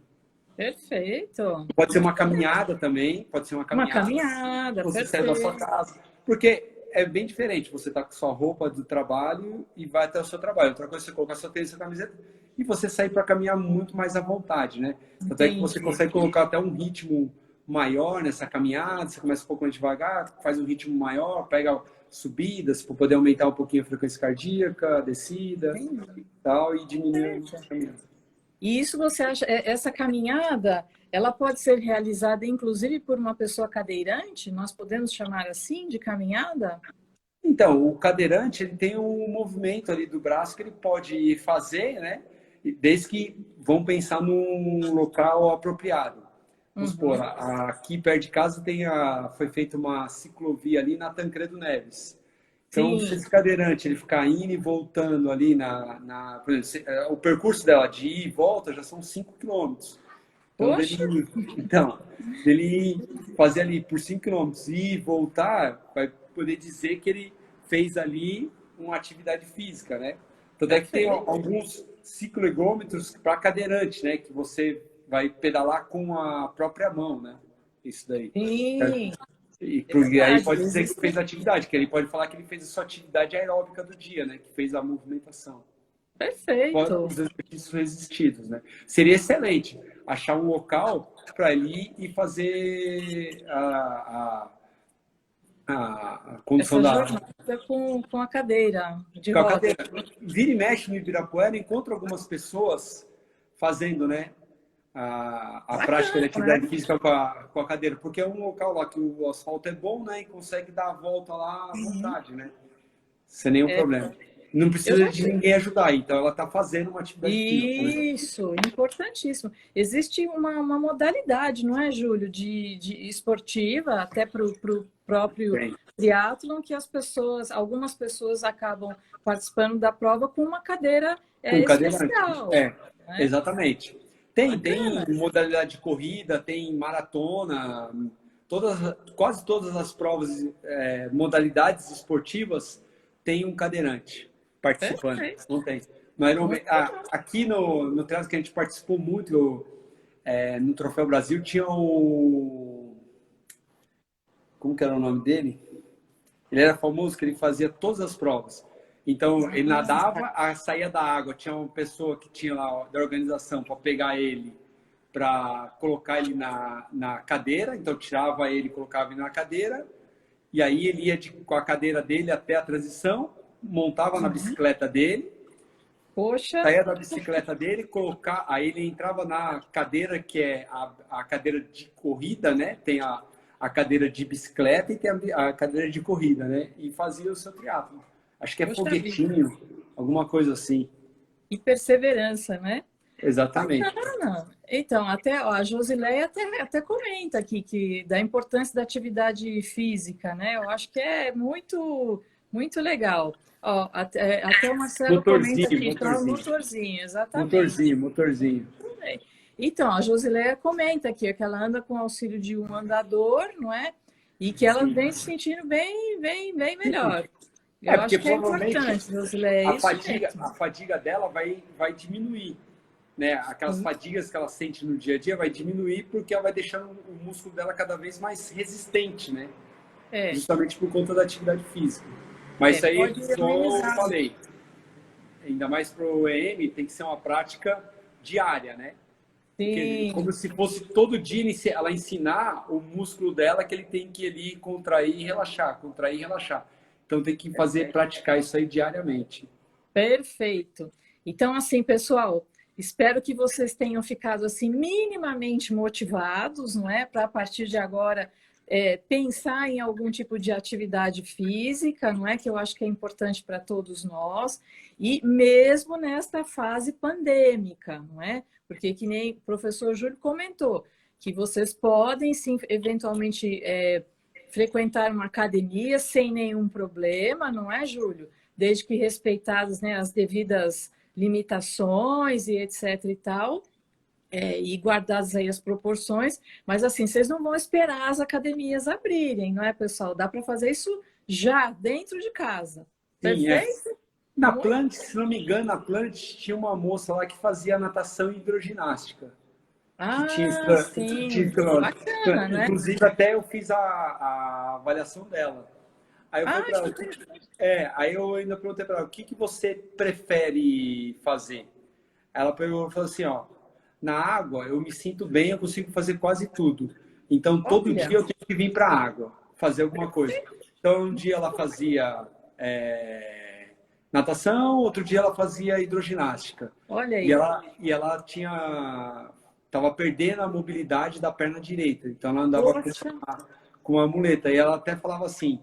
Perfeito. Pode ser Muito uma bom. caminhada também, pode ser uma Uma caminhada, caminhada, você sai da sua perfeito. casa. Porque é bem diferente, você tá com sua roupa do trabalho e vai até o seu trabalho. Outra coisa é você colocar sua tênis, sua camiseta e você sair para caminhar muito mais à vontade, né? Até que você Entendi. consegue colocar até um ritmo maior nessa caminhada, você começa um pouco mais devagar, faz um ritmo maior, pega subidas para poder aumentar um pouquinho a frequência cardíaca, a descida, Entendi. tal, e diminuir a caminhada. E isso você acha, essa caminhada, ela pode ser realizada inclusive por uma pessoa cadeirante? Nós podemos chamar assim de caminhada? Então, o cadeirante ele tem um movimento ali do braço que ele pode fazer, né? Desde que vão pensar num local apropriado. Vamos supor, Uhum. aqui perto de casa foi feita uma ciclovia ali na Tancredo Neves. Então, se Sim. esse cadeirante ele ficar indo e voltando ali por exemplo, o percurso dela de ir e volta já são 5 quilômetros. Então, Poxa, dele fazer ali por 5 quilômetros e voltar, vai poder dizer que ele fez ali uma atividade física, né? Tanto é que tem perfeito. cicloergômetros para cadeirante, né? Que você vai pedalar com a própria mão, né? Isso daí. Sim, E é porque aí verdade. pode dizer que fez atividade, que ele pode falar que ele fez a sua atividade aeróbica do dia, né? Que fez a movimentação. Perfeito. Os exercícios resistidos, né? Seria excelente achar um local para ir e fazer a condução Essa da jornada com a cadeira de com a roda. cadeira. Vira e mexe no Ibirapuera, encontro algumas pessoas fazendo, né? A prática de Bacana, atividade né? física com a cadeira, porque é um local lá que o asfalto é bom, né? E consegue dar a volta lá à Uhum. vontade, né? Sem nenhum É, problema. Não eu precisa já de ninguém ajudar, então ela está fazendo uma atividade física, né? Isso, importantíssimo. Existe uma modalidade, não é, Júlio, de esportiva, até para o próprio Tem. triatlon, que algumas pessoas acabam participando da prova com uma cadeira Com cadeirante. especial, É, né? exatamente. Tem Bacana. modalidade de corrida, tem maratona, quase todas as provas, modalidades esportivas tem um cadeirante participando. Perfeito. Não tem. Mas Muito legal. aqui no triatlo que a gente participou muito, no Troféu Brasil, tinha o... Como que era o nome dele? Ele era famoso que ele fazia todas as provas. Então, ele nadava, saía da água, tinha uma pessoa que tinha lá da organização para pegar ele, para colocar ele na cadeira. Então, tirava ele, colocava ele na cadeira, e aí ele ia com a cadeira dele até a transição, montava na bicicleta dele, Poxa, saía da bicicleta dele, aí ele entrava na cadeira que é a cadeira de corrida, né? Tem a cadeira de bicicleta e tem a cadeira de corrida, né? E fazia o seu triatlo. Acho que é poxa vida. foguetinho, alguma coisa assim. E perseverança, né? Exatamente. Bacana. Então, ó, a Josileia até comenta aqui que da importância da atividade física, né? Eu acho que é muito legal. Ó, até o Marcelo comenta Motorzinho, aqui, tá? O motorzinho. motorzinho, exatamente. Motorzinho, motorzinho. Então, a Josileia comenta aqui que ela anda com auxílio de um andador, não é? E que ela Sim. vem se sentindo bem melhor. Eu Porque acho que é provavelmente importante, Josileia, é isso mesmo. a fadiga dela vai diminuir, né? Aquelas Sim. fadigas que ela sente no dia a dia vai diminuir porque ela vai deixando o músculo dela cada vez mais resistente, né? É, Justamente por conta da atividade física. Mas isso aí, pode como eu amenizar. falei, ainda mais para o EM, tem que ser uma prática diária, né? Porque, Sim. como se fosse todo dia ela ensinar o músculo dela que ele tem que ali contrair e relaxar, contrair e relaxar. Então tem que praticar isso aí diariamente. Perfeito. Então, assim, pessoal, espero que vocês tenham ficado assim minimamente motivados, não é? Para a partir de agora pensar em algum tipo de atividade física, não é? Que eu acho que é importante para todos nós, e mesmo nesta fase pandêmica, não é? Porque que nem o professor Júlio comentou, que vocês podem sim, eventualmente, frequentar uma academia sem nenhum problema, não é, Júlio? Desde que respeitadas, né, as devidas limitações e etc e tal, e guardadas aí as proporções, mas assim, vocês não vão esperar as academias abrirem, não é, pessoal? Dá para fazer isso já, dentro de casa. Sim, Perfeito? Na Planet, se não me engano, na Planet tinha uma moça lá que fazia natação e hidroginástica. Que tinha, Sim. Bacana, né? inclusive até eu fiz a avaliação dela. Aí eu falei para ela, aí eu ainda perguntei para ela, o que você prefere fazer? Ela falou assim, ó, na água eu me sinto bem, eu consigo fazer quase tudo. Então todo dia eu tenho que vir para a água, fazer alguma coisa. Então um dia ela fazia natação, outro dia ela fazia hidroginástica. Olha aí. E ela estava perdendo a mobilidade da perna direita. Então ela andava com uma muleta. E ela até falava assim,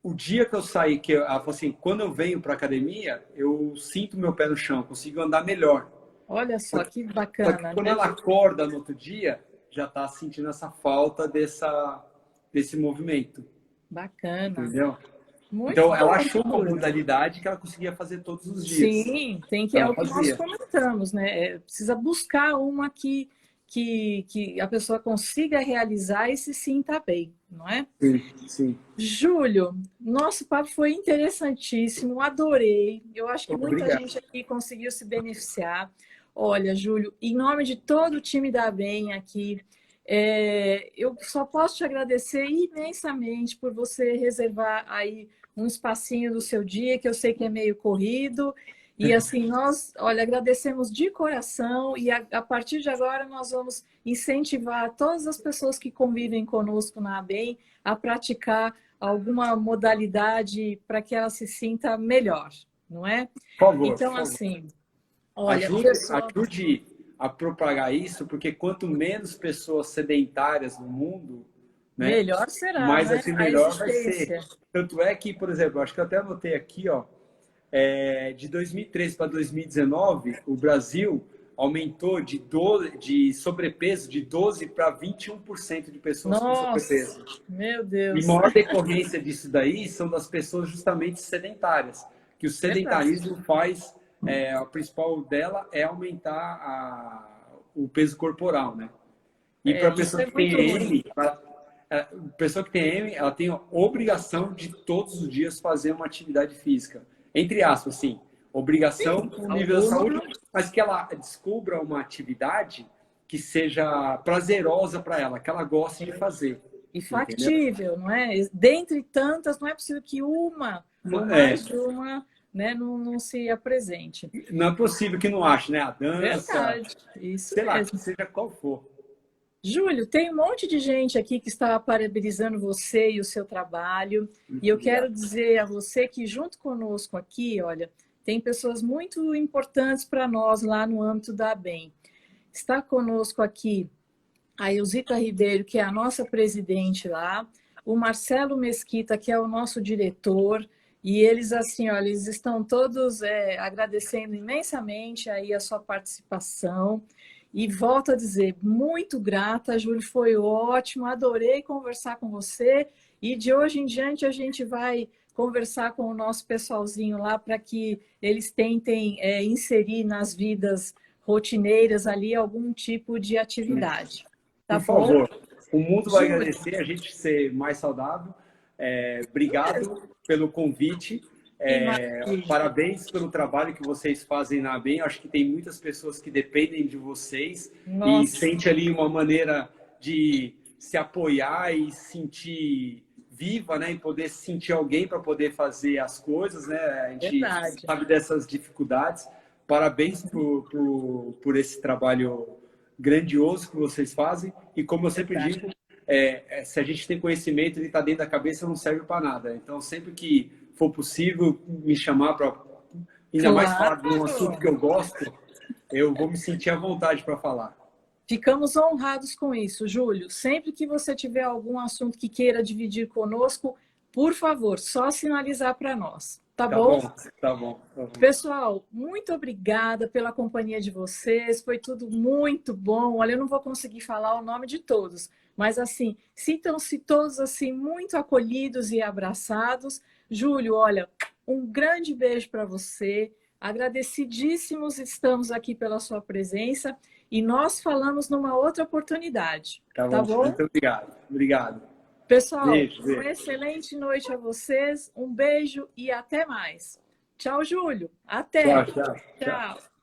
o dia que eu saí, ela falou assim, quando eu venho para academia, eu sinto meu pé no chão, consigo andar melhor. Olha só que bacana. Só que quando ela acorda no outro dia, já está sentindo essa falta desse movimento. Bacana. Entendeu? Muito então, bom, ela achou uma modalidade que ela conseguia fazer todos os dias. Sim, tem que, é o que nós comentamos, né? Precisa buscar uma que que a pessoa consiga realizar e se sinta bem, não é? Sim, sim. Júlio, nosso papo foi interessantíssimo, adorei. Eu acho que muita Obrigado. gente aqui conseguiu se beneficiar. Olha, Júlio, em nome de todo o time da ABEM aqui, eu só posso te agradecer imensamente por você reservar aí um espacinho do seu dia, que eu sei que é meio corrido. E assim, nós, olha, agradecemos de coração e a partir de agora nós vamos incentivar todas as pessoas que convivem conosco na ABEM a praticar alguma modalidade para que ela se sinta melhor, não é? Por favor, por Então, favor. assim, olha, Ajude, pessoal, ajude a propagar isso, porque quanto menos pessoas sedentárias no mundo, né, melhor será, mais né? assim A melhor vai ser. existência. Tanto é que, por exemplo, acho que eu até anotei aqui, ó, de 2013 para 2019, o Brasil aumentou de sobrepeso de 12 para 21% de pessoas com Nossa, sobrepeso. meu E Deus, maior decorrência disso daí são das pessoas justamente sedentárias, que o verdade. sedentarismo faz, a principal dela é aumentar o peso corporal, né? E para a Isso pessoa é que tem muito ruim. M, a pessoa que tem M, ela tem a obrigação de todos os dias fazer uma atividade física. Entre aspas, assim, obrigação por nível da saúde, Alguma mas que ela descubra uma atividade que seja prazerosa para ela, que ela goste de fazer. e Entendeu? factível, não é? Dentre tantas, não é possível que uma ou É, mais de uma, né, não se apresente. não é possível que não ache, né? A dança, Verdade, isso sei lá, que mesmo. seja qual for. Júlio, tem um monte de gente aqui que está parabenizando você e o seu trabalho, e Muito eu quero obrigado. dizer a você que junto conosco aqui, olha, tem pessoas muito importantes para nós lá no âmbito da ABEM. Está conosco aqui a Elzita Ribeiro, que é a nossa presidente lá, o Marcelo Mesquita, que é o nosso diretor, e eles, assim, olha, eles estão todos agradecendo imensamente aí a sua participação. E volto a dizer, muito grata, Júlio, foi ótimo, adorei conversar com você. E de hoje em diante a gente vai conversar com o nosso pessoalzinho lá para que eles tentem inserir nas vidas rotineiras ali algum tipo de atividade. Tá Por bom? favor, o mundo vai Júlio, agradecer a gente ser mais saudável. Obrigado pelo convite. que maravilha. Parabéns pelo trabalho que vocês fazem na ABEM. Acho que tem muitas pessoas que dependem de vocês e Nossa, sente ali uma maneira de se apoiar e se sentir viva, né? E poder sentir alguém para poder fazer as coisas, né? A gente verdade. sabe dessas dificuldades. Parabéns por esse trabalho grandioso que vocês fazem. E como eu sempre Verdade. digo, se a gente tem conhecimento, ele está dentro da cabeça, não serve para nada. Então, sempre que for possível me chamar para ainda mais falar de um assunto Claro. que eu gosto, eu vou me sentir à vontade para falar. Ficamos honrados com isso, Júlio. Sempre que você tiver algum assunto que queira dividir conosco, por favor, só sinalizar para nós. Tá Tá bom? bom? Tá bom. Tá bom. Pessoal, muito obrigada pela companhia de vocês. Foi tudo muito bom. Olha, eu não vou conseguir falar o nome de todos, mas assim, sintam-se todos assim muito acolhidos e abraçados. Júlio, olha, um grande beijo para você. Agradecidíssimos estamos aqui pela sua presença e nós falamos numa outra oportunidade, Tá tá bom. bom? Muito obrigado. Obrigado. Pessoal, Beijo, uma beijo. excelente noite a vocês. Um beijo e até mais. Tchau, Júlio. Até. Tchau, tchau, tchau. Tchau.